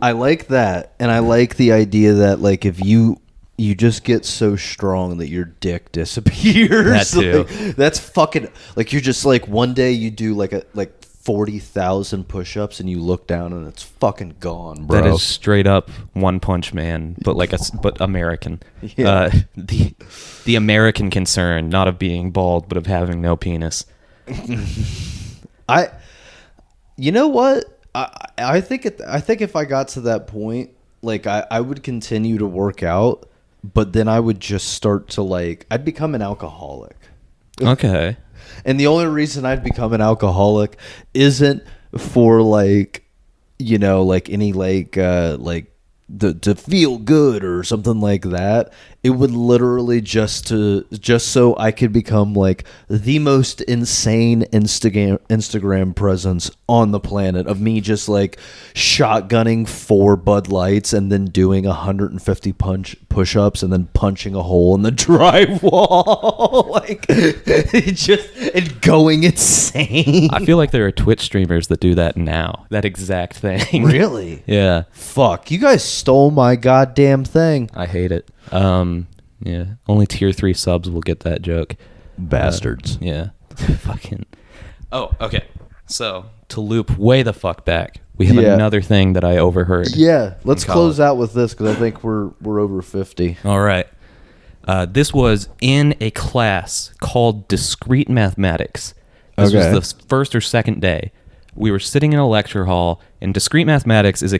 I like that. And I like the idea that, like, if you just get so strong that your dick disappears. That too. Like, that's fucking, like, you're just, like, one day you do, like, 40,000 push-ups and you look down and it's fucking gone, bro. That is straight up One Punch Man, but but American. Yeah. The American concern, not of being bald, but of having no penis. You know what? I think if I got to that point, like I would continue to work out, but then I would just start to I'd become an alcoholic. Okay. And the only reason I'd become an alcoholic isn't for any to feel good or something like that. It would literally just so I could become like the most insane Instagram presence on the planet of me just like shotgunning 4 Bud Lights and then doing 150 push-ups and then punching a hole in the drywall and going insane. I feel like there are Twitch streamers that do that now. That exact thing. Really? Yeah. Fuck, you guys stole my goddamn thing. I hate it. Yeah. Only tier 3 subs will get that joke. Bastards. Yeah. Fucking. Oh, okay. So, to loop way the fuck back, we have another thing that I overheard. Yeah. Let's close out with this because I think we're over 50. All right. This was in a class called Discrete Mathematics. This was the first or second day. We were sitting in a lecture hall, and discrete mathematics is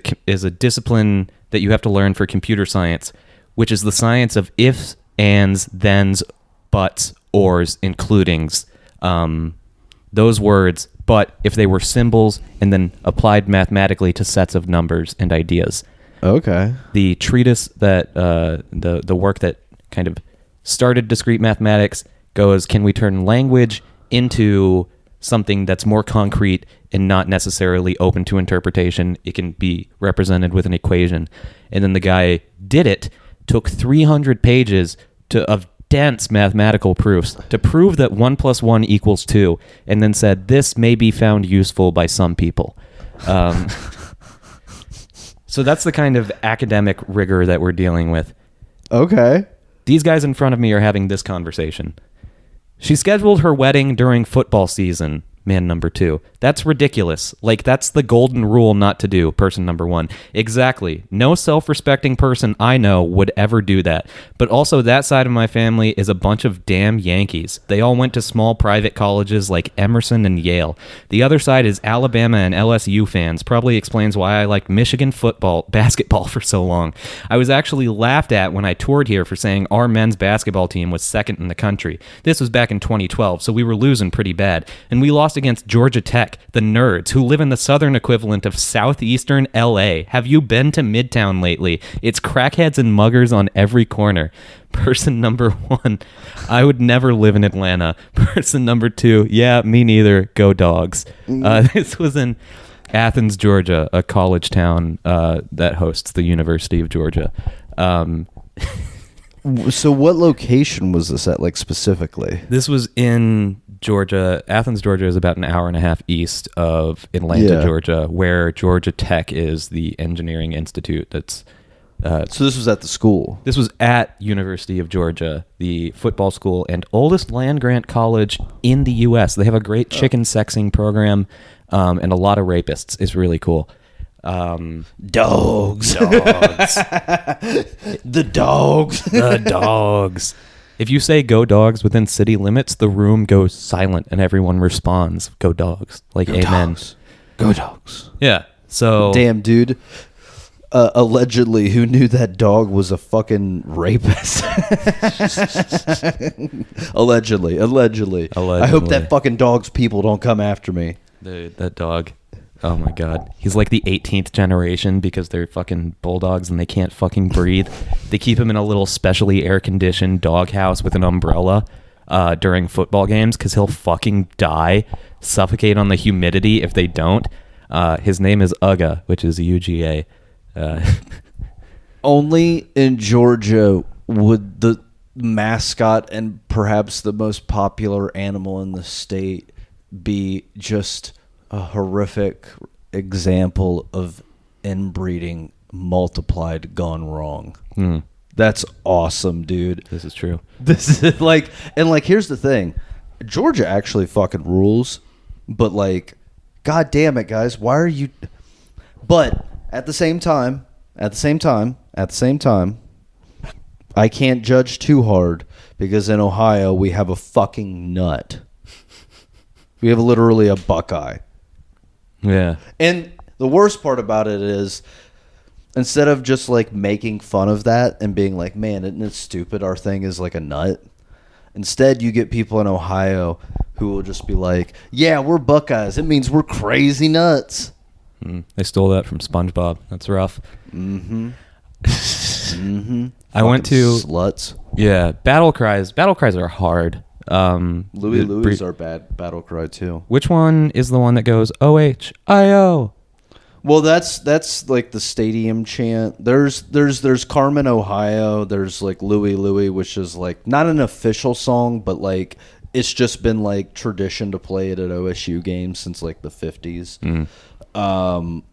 a discipline that you have to learn for computer science, which is the science of ifs, ands, thens, buts, ors, includings. Those words, but if they were symbols and then applied mathematically to sets of numbers and ideas. Okay. The treatise that the work that kind of started discrete mathematics goes, can we turn language into something that's more concrete and not necessarily open to interpretation? It can be represented with an equation. And then the guy did it, took 300 pages of dense mathematical proofs to prove that 1 + 1 = 2, and then said, this may be found useful by some people. So that's the kind of academic rigor that we're dealing with. Okay. These guys in front of me are having this conversation. She scheduled her wedding during football season. Man number 2. That's ridiculous. Like, that's the golden rule not to do, person number 1. Exactly. No self-respecting person I know would ever do that. But also, that side of my family is a bunch of damn Yankees. They all went to small private colleges like Emerson and Yale. The other side is Alabama and LSU fans. Probably explains why I liked Michigan basketball for so long. I was actually laughed at when I toured here for saying our men's basketball team was second in the country. This was back in 2012, so we were losing pretty bad. And we lost against Georgia Tech, the nerds, who live in the southern equivalent of southeastern LA. Have you been to Midtown lately? It's crackheads and muggers on every corner. Person number 1, I would never live in Atlanta. Person number 2, yeah, me neither. Go Dogs. This was in Athens, Georgia, a college town that hosts the University of Georgia. So what location was this at, like, specifically? This was in Georgia. Athens, Georgia is about an hour and a half east of Atlanta, Georgia, where Georgia Tech is the engineering institute that's... so this was at the school? This was at University of Georgia, the football school and oldest land-grant college in the U.S. They have a great chicken sexing program and a lot of rapists. It's really cool. Dogs. The dogs. The dogs. If you say go Dogs within city limits, the room goes silent and everyone responds, go Dogs. Like, go amen. Dogs. Go Dogs. Yeah. So damn, dude. allegedly, who knew that dog was a fucking rapist? Allegedly. I hope that fucking dog's people don't come after me. Dude, that dog. Oh my god. He's like the 18th generation because they're fucking bulldogs and they can't fucking breathe. They keep him in a little specially air-conditioned doghouse with an umbrella during football games because he'll fucking die, suffocate on the humidity if they don't. His name is Uga, which is UGA. Only in Georgia would the mascot and perhaps the most popular animal in the state be just a horrific example of inbreeding multiplied gone wrong. That's awesome, dude. This is true. This is like, and like, here's the thing. Georgia actually fucking rules, but like, god damn it, guys, why are you... But at the same time, I can't judge too hard because in Ohio we have a fucking nut. We have literally a Buckeye. Yeah. And the worst part about it is, instead of just like making fun of that and being like, man, isn't it stupid our thing is like a nut? Instead, you get people in Ohio who will just be like, yeah, we're Buckeyes. It means we're crazy nuts. They stole that from SpongeBob. That's rough. Mm-hmm. I went to... Sluts. Yeah. Battle cries. Battle cries are hard. Louis are bad battle cry too. Which one is the one that goes OHIO? Well, that's like the stadium chant. There's Carmen, Ohio. There's like Louis, which is like not an official song, but like it's just been like tradition to play it at OSU games since like the 50s. And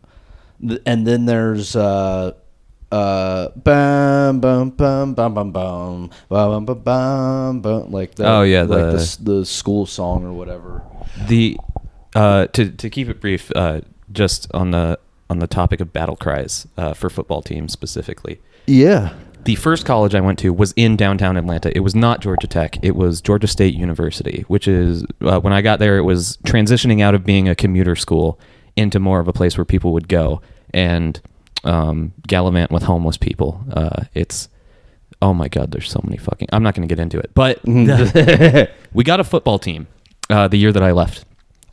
then there's bam bum bum bum bum bum bum bum bum bum, like the, like the school song or whatever. The to keep it brief, just on the topic of battle cries for football teams specifically. Yeah. The first college I went to was in downtown Atlanta. It was not Georgia Tech. It was Georgia State University, which is when I got there, it was transitioning out of being a commuter school into more of a place where people would go and gallivant with homeless people. It's, oh my God, there's so many fucking... I'm not going to get into it. But we got a football team the year that I left.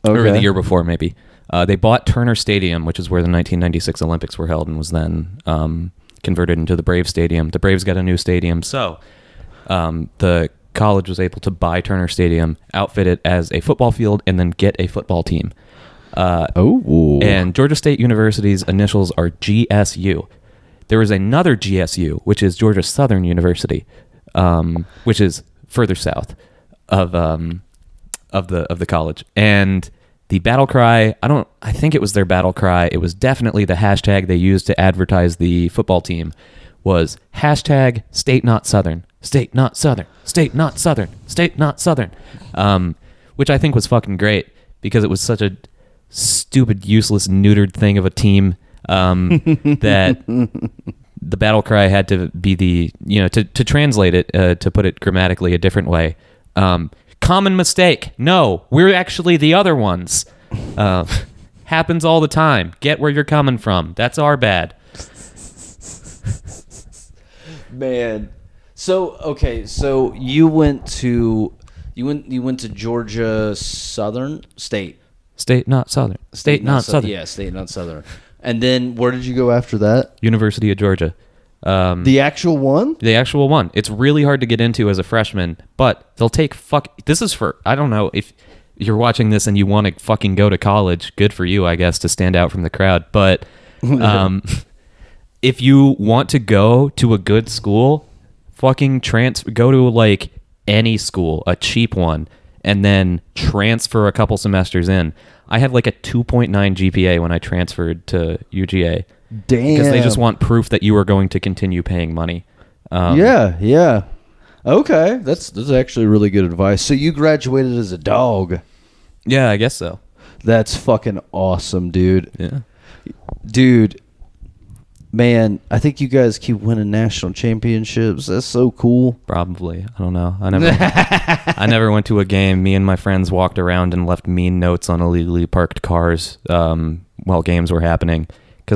Okay. Or the year before, maybe. They bought Turner Stadium, which is where the 1996 Olympics were held, and was then converted into the Braves Stadium. The Braves got a new stadium, so the college was able to buy Turner Stadium, outfit it as a football field, and then get a football team. And Georgia State University's initials are GSU. There is another GSU, which is Georgia Southern University, which is further south of the college. And the battle cry, I think it was their battle cry. It was definitely the hashtag they used to advertise the football team was hashtag state not Southern, state not Southern, state not Southern, state not Southern, which I think was fucking great because it was such a stupid, useless, neutered thing of a team that the battle cry had to be the, to translate it, to put it grammatically a different way. Common mistake. No, we're actually the other ones. Happens all the time. Get where you're coming from. That's our bad. Man. So, okay, so you went to Georgia Southern State. State not Southern. State not Southern. Yeah, State not Southern. And then where did you go after that? University of Georgia. The actual one? The actual one. It's really hard to get into as a freshman, but they'll take this is for, I don't know if you're watching this and you want to fucking go to college. Good for you, I guess, to stand out from the crowd. But if you want to go to a good school, fucking go to like any school, a cheap one, and then transfer a couple semesters in. I had like a 2.9 GPA when I transferred to UGA. Damn. Because they just want proof that you are going to continue paying money. Yeah. Okay. That's actually really good advice. So you graduated as a dog. Yeah, I guess so. That's fucking awesome, dude. Yeah. Dude, man, I think you guys keep winning national championships. That's so cool. Probably. I don't know. I never went to a game. Me and my friends walked around and left mean notes on illegally parked cars while games were happening.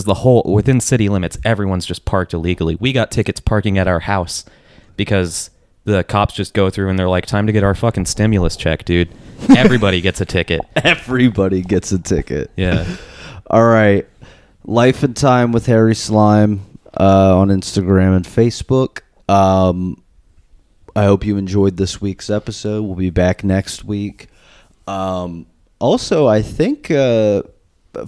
because within city limits, everyone's just parked illegally. We got tickets parking at our house because the cops just go through and they're like, time to get our fucking stimulus check, dude. Everybody gets a ticket. Everybody gets a ticket. Yeah. All right. Life and Time with Harry Slime on Instagram and Facebook. I hope you enjoyed this week's episode. We'll be back next week. Also, I think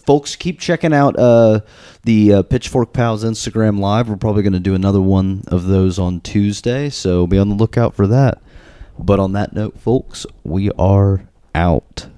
folks keep checking out the Pitchfork Pals Instagram Live. We're probably going to do another one of those on Tuesday, so be on the lookout for that. But on that note, folks, we are out.